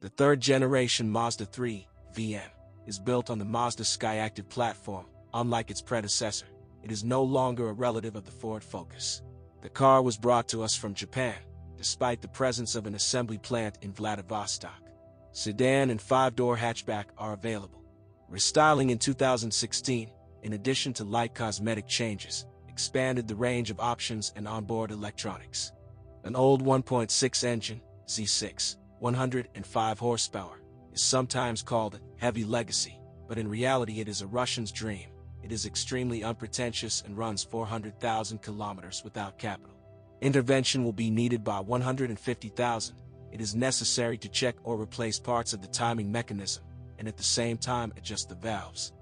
The third-generation Mazda 3 VM is built on the Mazda Skyactiv platform. Unlike its predecessor, it is no longer a relative of the Ford Focus. The car was brought to us from Japan, despite the presence of an assembly plant in Vladivostok. Sedan and 5-door hatchback are available. Restyling in 2016, in addition to light cosmetic changes, expanded the range of options and onboard electronics. An old 1.6 engine, Z6, 105 horsepower, is sometimes called a heavy legacy, but in reality it is a Russian's dream. It is extremely unpretentious and runs 400,000 kilometers without capital. Intervention will be needed by 150,000. It is necessary to check or replace parts of the timing mechanism, and at the same time adjust the valves.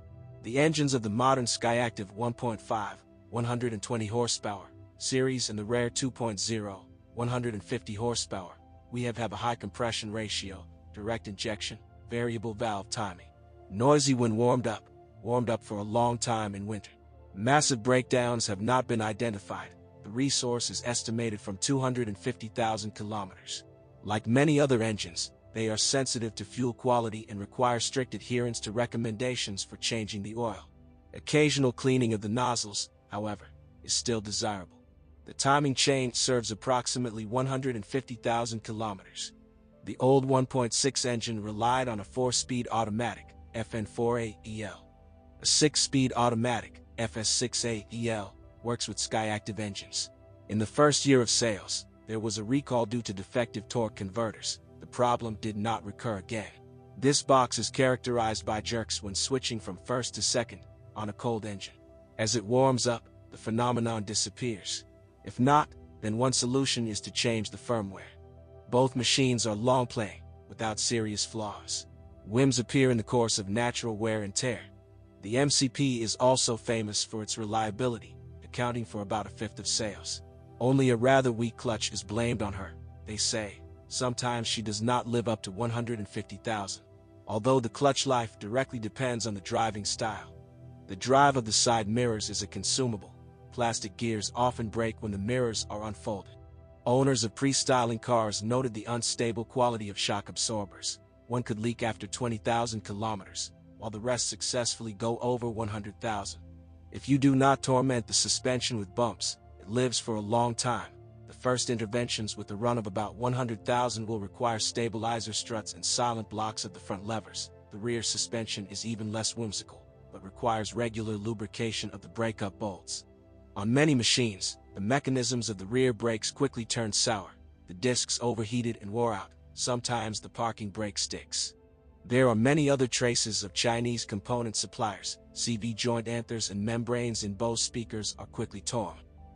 The engines of the modern Skyactiv 1.5, 120 horsepower, series and the rare 2.0, 150 horsepower, we have a high compression ratio, direct injection, variable valve timing. Noisy when warmed up for a long time in winter. Massive breakdowns have not been identified. The resource is estimated from 250,000 kilometers. Like many other engines, they are sensitive to fuel quality and require strict adherence to recommendations for changing the oil. Occasional cleaning of the nozzles, however, is still desirable. The timing chain serves approximately 150,000 kilometers. The old 1.6 engine relied on a 4-speed automatic, FN4AEL. A 6-speed automatic, FS6AEL, works with Skyactiv engines. In the first year of sales, there was a recall due to defective torque converters. The problem did not recur again. This box is characterized by jerks when switching from first to second on a cold engine. As it warms up, the phenomenon disappears. If not, then one solution is to change the firmware. Both machines are long-playing, without serious flaws. Whims appear in the course of natural wear and tear. The MCP is also famous for its reliability, accounting for about a fifth of sales. Only a rather weak clutch is blamed on her, they say. Sometimes she does not live up to 150,000. Although the clutch life directly depends on the driving style. The drive of the side mirrors is a consumable. Plastic gears often break when the mirrors are unfolded. Owners of pre-styling cars noted the unstable quality of shock absorbers. One could leak after 20,000 kilometers, while the rest successfully go over 100,000. If you do not torment the suspension with bumps, it lives for a long time. The first interventions with a run of about 100,000 will require stabilizer struts and silent blocks of the front levers. The rear suspension is even less whimsical, but requires regular lubrication of the brake-up bolts. On many machines, the mechanisms of the rear brakes quickly turn sour, the discs overheated and wore out, sometimes the parking brake sticks. There are many other traces of Chinese component suppliers. CV joint anthers and membranes in Bose speakers are quickly torn.